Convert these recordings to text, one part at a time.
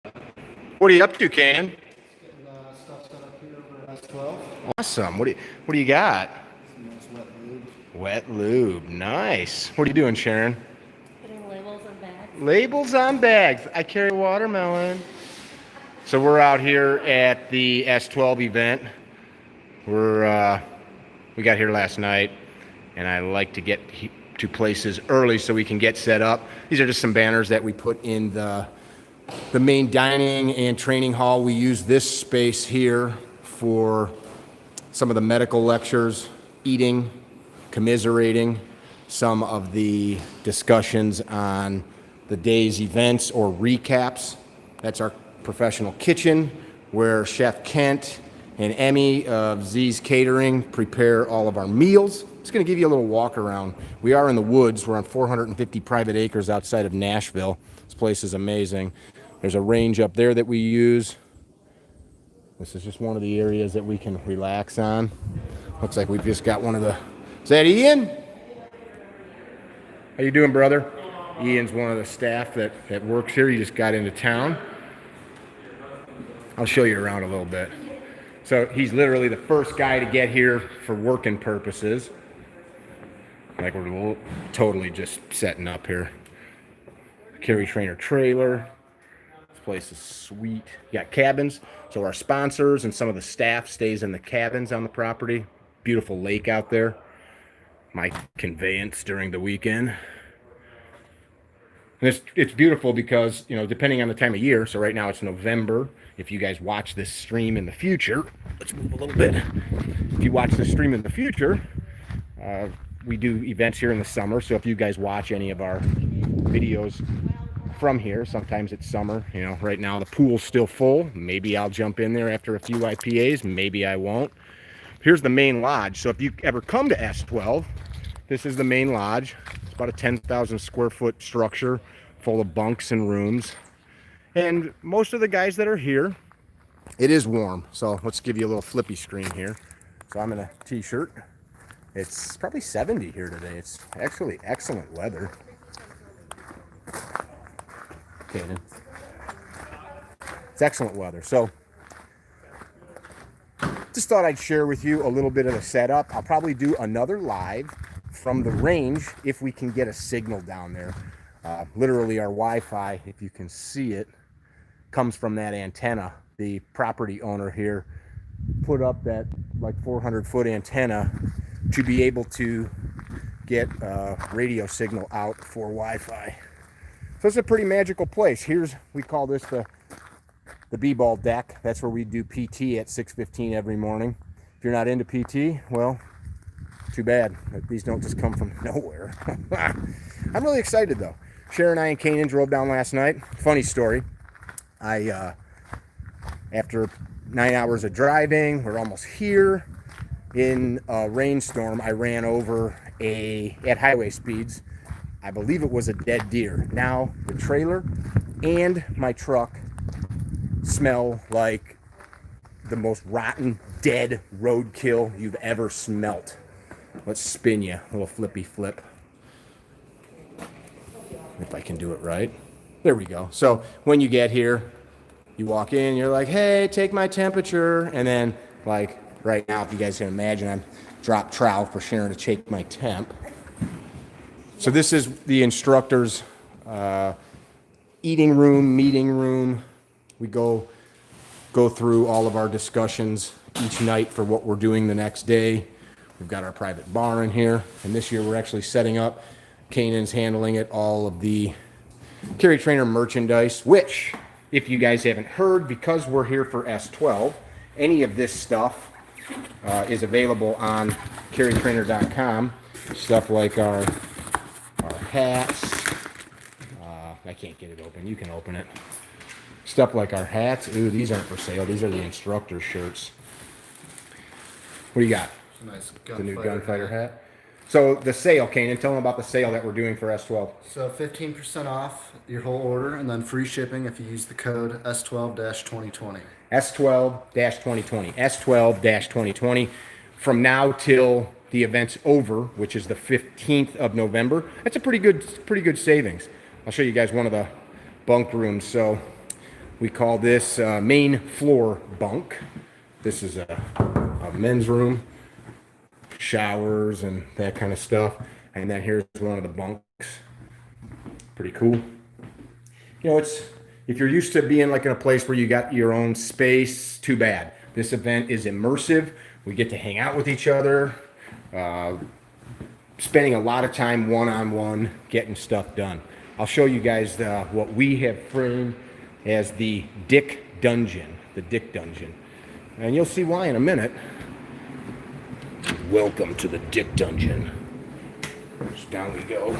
What are you up to, Ken? Getting stuff set up here over at S12. Awesome. What do you got? Some nice wet lube. Wet lube. Nice. What are you doing, Sharon? Putting labels on bags. Labels on bags. I carry a watermelon. So we're out here at the S12 event. We got here last night, and I like to get to places early so we can get set up. These are just some banners that we put in the main dining and training hall. We use this space here for some of the medical lectures, eating, commiserating, some of the discussions on the day's events or recaps. That's our professional kitchen where Chef Kent and Emmy of Z's Catering prepare all of our meals. It's going to give you a little walk around. We are in the woods. We're on 450 private acres outside of Nashville. This place is amazing. There's a range up there that we use. This is just one of the areas that we can relax on. Looks like we've just got one of the... Is that Ian? How you doing, brother? Ian's one of the staff that works here. He just got into town. I'll show you around a little bit. So he's literally the first guy to get here for working purposes. Like we're totally just setting up here. Carry trainer trailer. This place is sweet. You got cabins. So our sponsors and some of the staff stays in the cabins on the property. Beautiful lake out there. My conveyance during the weekend. And it's beautiful because, you know, depending on the time of year, so right now it's November. If you guys watch this stream in the future, let's move a little bit. If you watch this stream in the future, we do events here in the summer. So if you guys watch any of our videos from here, sometimes it's summer. You know, right now the pool's still full. Maybe I'll jump in there after a few IPAs. Maybe I won't. Here's the main lodge. So if you ever come to S12, this is the main lodge. It's about a 10,000 square foot structure full of bunks and rooms. And most of the guys that are here, it is warm. So let's give you a little flippy screen here. So I'm in a t-shirt. It's probably 70 here today. It's actually excellent weather. Okay, then. It's excellent weather. So just thought I'd share with you a little bit of the setup. I'll probably do another live from the range if we can get a signal down there. Literally our Wi-Fi, if you can see it, comes from that antenna. The property owner here put up that like 400-foot antenna to be able to get a radio signal out for Wi-Fi. So it's a pretty magical place. We call this the B-ball deck. That's where we do PT at 6:15 every morning. If you're not into PT, well, too bad. These don't just come from nowhere. I'm really excited though. Sharon and I and Kanan drove down last night. Funny story. After 9 hours of driving, we're almost here. In a rainstorm, I ran over at highway speeds. I believe it was a dead deer. Now the trailer and my truck smell like the most rotten, dead roadkill you've ever smelt. Let's spin you, a little flippy flip. If I can do it right. There we go. So when you get here, you walk in, you're like, hey, take my temperature. And then, like, right now, if you guys can imagine, I'm dropped trowel for Sharon to take my temp. So this is the instructor's eating room, meeting room. We go through all of our discussions each night for what we're doing the next day. We've got our private bar in here. And this year we're actually setting up. Kanan's handling it, all of the Carry Trainer merchandise, which, if you guys haven't heard, because we're here for S12, any of this stuff is available on carrytrainer.com. Stuff like our hats. I can't get it open. You can open it. Stuff like our hats. Ooh, these aren't for sale. These are the instructor shirts. What do you got? Nice The new gunfighter hat. So the sale, Kanan, tell them about the sale that we're doing for S12. So 15% off your whole order and then free shipping if you use the code S12-2020. S12-2020. S12-2020. From now till the event's over, which is the 15th of November. That's a pretty good savings. I'll show you guys one of the bunk rooms. So We call this main floor bunk. This is a men's room, showers and that kind of stuff. And then here's one of the bunks. Pretty cool. You know, it's, if you're used to being like in a place where you got your own space, too bad. This event is immersive. We get to hang out with each other, spending a lot of time one-on-one getting stuff done. I'll show you guys what we have framed as the Dick Dungeon, and you'll see why in a minute. Welcome to the Dick Dungeon. So down we go.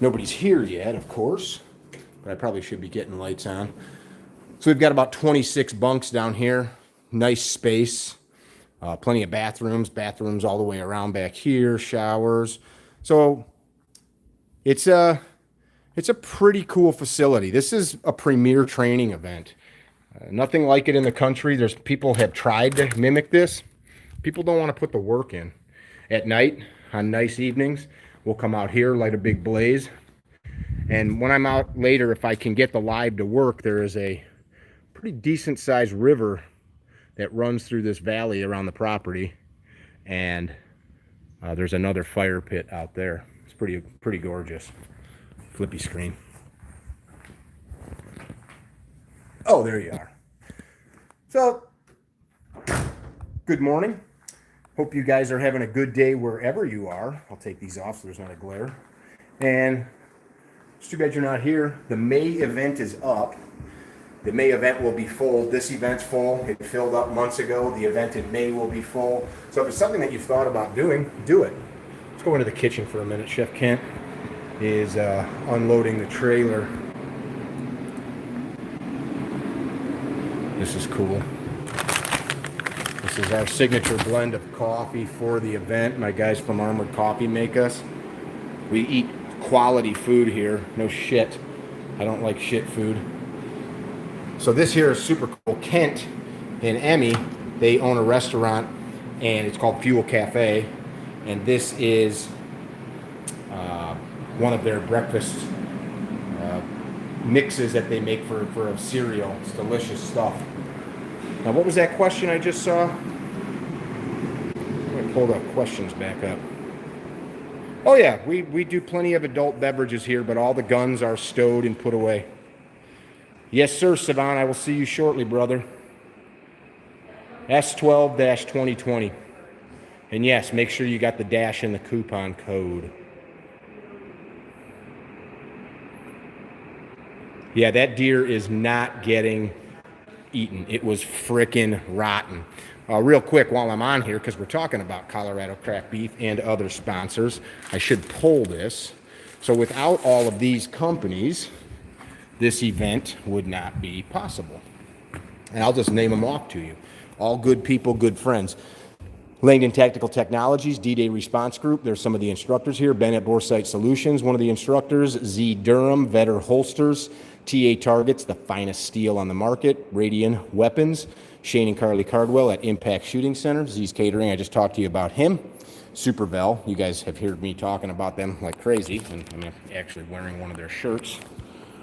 Nobody's here yet, of course, but I probably should be getting lights on. So we've got about 26 bunks down here. Nice space. Plenty of bathrooms all the way around back here, showers. So it's a pretty cool facility. This is a premier training event. Nothing like it in the country. There's people have tried to mimic this. People don't want to put the work in. At night, on nice evenings, we'll come out here, light a big blaze. And when I'm out later, if I can get the live to work, there is a pretty decent sized river that runs through this valley around the property. And there's another fire pit out there. It's pretty gorgeous. Flippy screen. Oh, there you are. So, good morning. Hope you guys are having a good day wherever you are. I'll take these off so there's not a glare. And it's too bad you're not here. The May event is up. The May event will be full. This event's full. It filled up months ago. The event in May will be full. So if it's something that you've thought about doing, do it. Let's go into the kitchen for a minute. Chef Kent is unloading the trailer. This is cool. This is our signature blend of coffee for the event. My guys from Armored Coffee make us. We eat quality food here. No shit. I don't like shit food. So this here is super cool. Kent and Emmy, they own a restaurant and it's called Fuel Cafe. And this is one of their breakfast mixes that they make for a cereal. It's delicious stuff. Now, what was that question I just saw? I'm going to pull the questions back up. Oh yeah, we do plenty of adult beverages here, but all the guns are stowed and put away. Yes, sir, Savan. I will see you shortly, brother. S12-2020. And yes, make sure you got the dash in the coupon code. Yeah, that deer is not getting eaten. It was frickin' rotten. Real quick while I'm on here, because we're talking about Colorado craft beef and other sponsors, I should pull this. So without all of these companies, this event would not be possible. And I'll just name them off to you. All good people, good friends. Langdon Tactical Technologies, D-Day Response Group. There's some of the instructors here. Bennett Boresight Solutions, one of the instructors. Z Durham, Vetter Holsters. TA Targets, the finest steel on the market. Radian Weapons. Shane and Carly Cardwell at Impact Shooting Center. Z's Catering, I just talked to you about him. Supervel, you guys have heard me talking about them like crazy, and I'm actually wearing one of their shirts.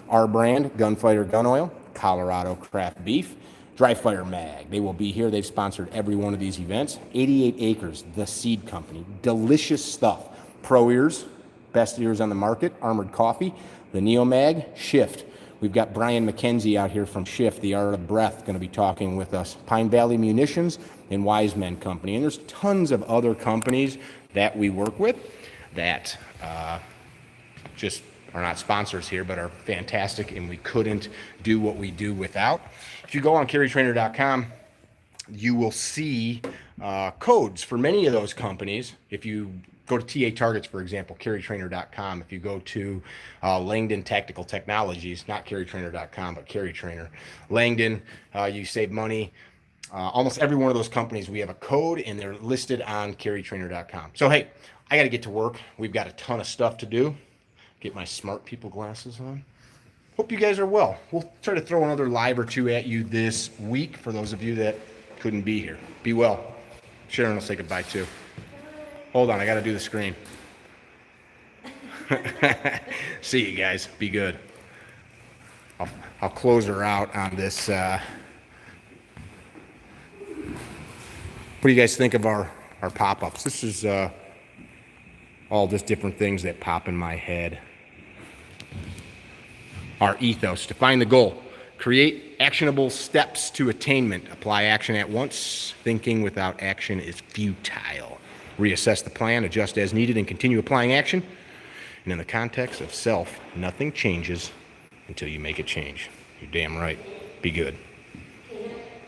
Our brand, Gunfighter Gun Oil. Colorado Craft Beef. Dry Fire Mag, they will be here. They've sponsored every one of these events. 88 Acres, the seed company. Delicious stuff. Pro Ears, best ears on the market. Armored Coffee, the Neo Mag, Shift. We've got Brian McKenzie out here from Shift, the Art of Breath, going to be talking with us. Pine Valley Munitions and Wise Men Company. And there's tons of other companies that we work with that just are not sponsors here, but are fantastic, and we couldn't do what we do without. If you go on carrytrainer.com, you will see codes for many of those companies. If you go to TA Targets, for example, carrytrainer.com. If you go to Langdon Tactical Technologies, not carrytrainer.com, but carrytrainer. Langdon, you save money. Almost every one of those companies, we have a code, and they're listed on carrytrainer.com. So, hey, I got to get to work. We've got a ton of stuff to do. Get my smart people glasses on. Hope you guys are well. We'll try to throw another live or two at you this week for those of you that couldn't be here. Be well. Sharon will say goodbye too. Hold on, I got to do the screen. See you guys. Be good. I'll close her out on this. What do you guys think of our pop-ups? This is all just different things that pop in my head. Our ethos: define the goal, create actionable steps to attainment, apply action at once. Thinking without action is futile. Reassess the plan, adjust as needed, and continue applying action. And in the context of self, nothing changes until you make it change. You're damn right. Be good.